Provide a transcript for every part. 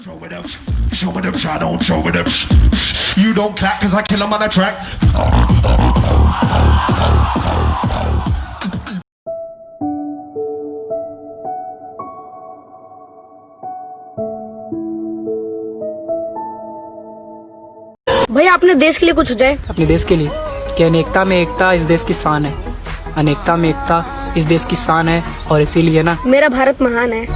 Show it up, try don't show it up. You don't clap cause I kill them on the track. भैया अपने देश के लिए कुछ हो जाए। अपने देश के लिए कि अनेकता में एकता इस देश की शान है। अनेकता में एकता इस देश की शान है और इसीलिए ना मेरा भारत महान है।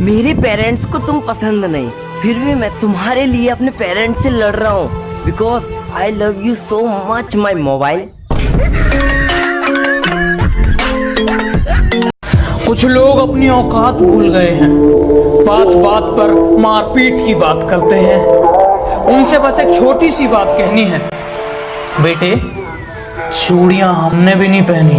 मेरे पेरेंट्स को तुम पसंद नहीं, फिर भी मैं तुम्हारे लिए अपने पेरेंट्स से लड़ रहा हूँ because I love you so much my mobile. कुछ लोग अपनी औकात भूल गए हैं, बात बात पर मारपीट की बात करते हैं। उनसे बस एक छोटी सी बात कहनी है, बेटे चूड़ियां हमने भी नहीं पहनी।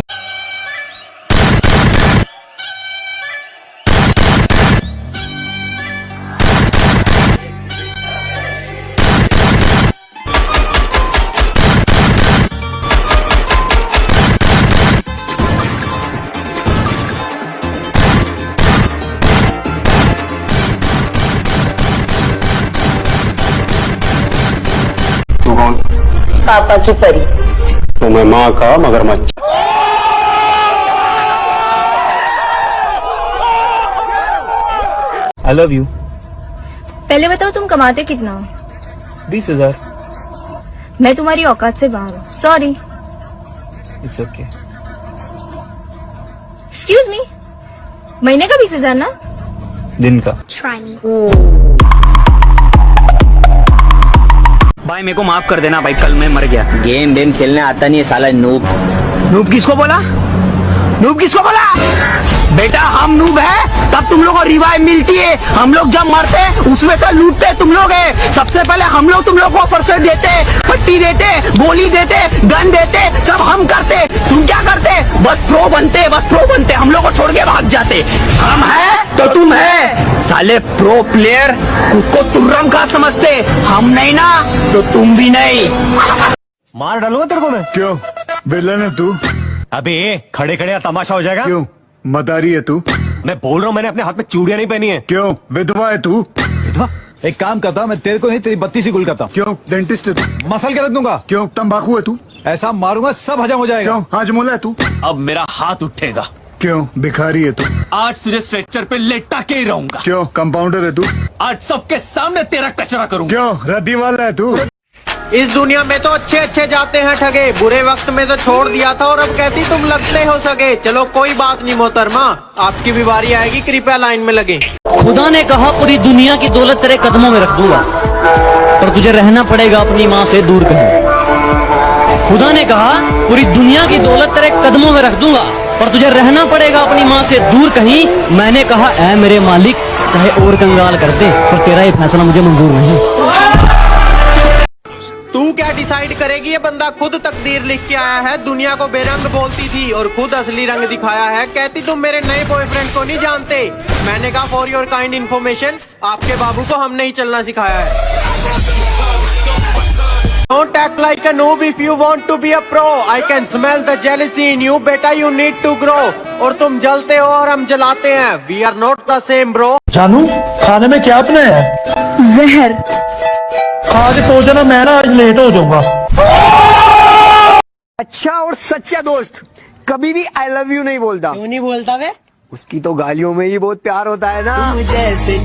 पापा की परी। तो मैं माँ का मगरमच्छ। I love you। पहले बताओ तुम कमाते कितना हो? 20,000। मैं तुम्हारी औकात से बाहर हूँ, sorry. It's okay। Excuse me, महीने का 20,000 ना? दिन का। भाई मेरे को माफ कर देना भाई, कल मैं मर गया। गेम वेम खेलने आता नहीं है साला नूब। नूब किसको बोला? नूब किसको बोला? बेटा हम नूब है तब तुम लोग को रिवाइव मिलती है। हम लोग जब मरते हैं उसमें तो लूटते तुम लोग है। सबसे पहले हम लोग तुम लोग को परसेंट देते, पट्टी देते, गोली देते, गन देते, सब हम करते। तुम क्या करते? बस प्रो बनते, बस प्रो बनते, हम लोग को छोड़ के भाग जाते। हम है तो तुम है। साले प्रो प्लेयर खुद को तुर्रम का समझते, हम नहीं ना तो तुम भी नहीं। मार डालूंगा तेरे को मैं। क्यों विलन है तू? अबे खड़े खड़े तमाशा हो जाएगा। क्यों मदारी है तू? मैं बोल रहा हूँ मैंने अपने हाथ में चूड़ियां नहीं पहनी है। क्यों विधवा है तू? विधवा? एक काम करता हूँ मैं तेरे को नहीं तेरी बत्ती से गुल करता हूँ। क्यों डेंटिस्ट है तू? मसल के रख दूंगा। क्यों तंबाकू है तू? ऐसा मारूंगा सब हजम हो जाएगा। क्यों हाजमोला है तू? अब मेरा हाथ उठेगा। क्यों भिखारी है तू? आज सिर्फ स्ट्रेचर पे लेटा के ही रहूंगा। क्यों कंपाउंडर है तू? आज सबके सामने तेरा कचरा करूंगा। क्यों रद्दी वाला है तू? इस दुनिया में तो अच्छे अच्छे जाते हैं ठगे, बुरे वक्त में तो छोड़ दिया था और अब कहती तुम लगते हो सगे। चलो कोई बात नहीं मोहतरमा, आपकी भी बारी आएगी, कृपया लाइन में लगे। खुदा ने कहा पूरी दुनिया की दौलत तेरे कदमों में रख दूंगा, पर तुझे रहना पड़ेगा अपनी माँ से दूर कहीं। खुदा ने कहा पूरी दुनिया की दौलत तेरे कदमों में रख दूंगा, पर तुझे रहना पड़ेगा अपनी माँ से दूर कहीं। मैंने कहा ऐ मेरे मालिक चाहे और कंगाल कर दे, पर तेरा ये फैसला मुझे मंजूर नहीं। तू क्या डिसाइड करेगी? ये बंदा खुद तकदीर लिख के आया है। दुनिया को बेरंग बोलती थी और खुद असली रंग दिखाया है। कहती तुम मेरे नए बॉयफ्रेंड को नहीं जानते। मैंने कहा फॉर योर काइंड इन्फॉर्मेशन, आपके बाबू को हमने ही चलना सिखाया है। Don't act like a noob if you want to be a pro. I can smell the jealousy in you. बेटा you need to grow. और तुम जलते हो और हम जलाते हैं। We are not the same bro. जानू खाने में क्या बनाया है? जहर। खा के सो जाना, मैं ना आज लेट हो जाऊंगा। अच्छा और सच्चा दोस्त कभी भी I love you नहीं बोलता। क्यों नहीं बोलता वे? उसकी तो गालियों में ही बहुत प्यार होता है ना। जैसे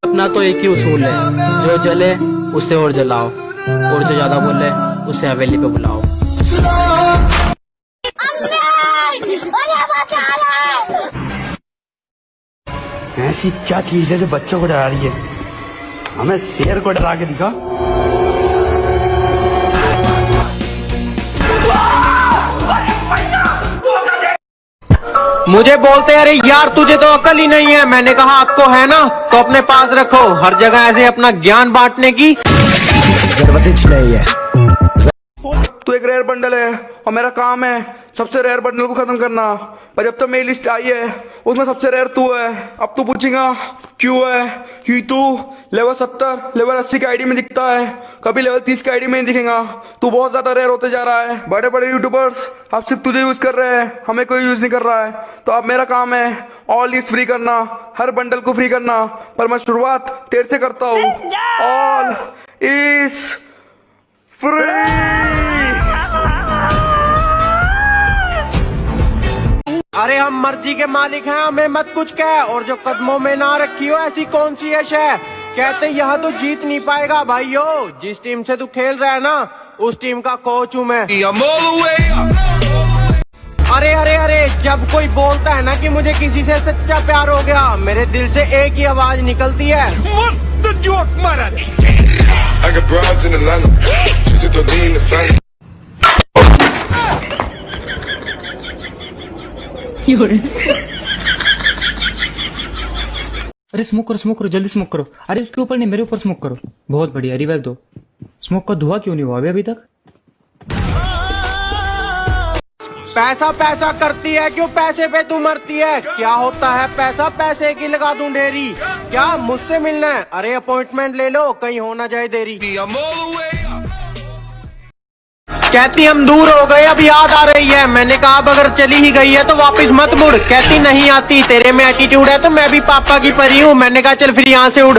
अपना तो एक ही उसूल है, जो जले उससे और जलाओ, और जो ज्यादा बोले उससे हवेली पे बुलाओ। ऐसी क्या चीज है जो बच्चों को डरा रही है? हमें शेर को डरा के दिखा। मुझे बोलते अरे यार तुझे तो अकल ही नहीं है। मैंने कहा आपको है ना, तो अपने पास रखो। हर जगह ऐसे अपना ज्ञान बांटने की। नहीं है। तू एक रेयर बंडल है और मेरा काम है सबसे रेयर बंडल को खत्म करना। पर जब तक मेरी लिस्ट आई है उसमें सबसे रेयर तू है। अब तू पूछेगा क्यों है, क्योंकि तू लेवल 70 लेवल 80 की आईडी में दिखता है, कभी लेवल 30 की आईडी में नहीं दिखेगा। तू बहुत ज्यादा रेयर होते जा रहा है। बड़े बड़े यूट्यूबर्स अब सिर्फ तुझे यूज कर रहे हैं, हमें कोई यूज नहीं कर रहा है। तो अब मेरा काम है ऑल लिस्ट फ्री करना, हर बंडल को फ्री करना। पर मैं शुरुआत तेरे से करता हूँ। All is free. अरे हम मर्जी के मालिक हैं, हमें मत कुछ कह। और जो कदमों में ना रखी हो ऐसी कौन सी यश है। कहते यहाँ तो जीत नहीं पाएगा भाइयों। जिस टीम से तू खेल रहा है ना उस टीम का कोच हूँ मैं। अरे अरे अरे जब कोई बोलता है ना कि मुझे किसी से सच्चा प्यार हो गया, मेरे दिल से एक ही आवाज निकलती है, मस्त जोक मारा। अरे स्मोक करो जल्दी स्मोक करो। अरे उसके ऊपर नहीं मेरे ऊपर स्मोक करो। बहुत बढ़िया, रिवाइव दो। स्मोक का धुआं क्यों नहीं हुआ अभी तक? पैसा पैसा करती है क्यों, पैसे पे तू मरती है। क्या होता है पैसा, पैसे की लगा दूं ढेरी। क्या मुझसे मिलना है? अरे अपॉइंटमेंट ले लो कहीं हो ना जाए देरी। कहती हम दूर हो गए अब याद आ रही है। मैंने कहा अब अगर चली ही गई है तो वापस मत मुड़। कहती नहीं आती, तेरे में एटीट्यूड है तो मैं भी पापा की परी हूँ। मैंने कहा चल फिर यहाँ से उड़।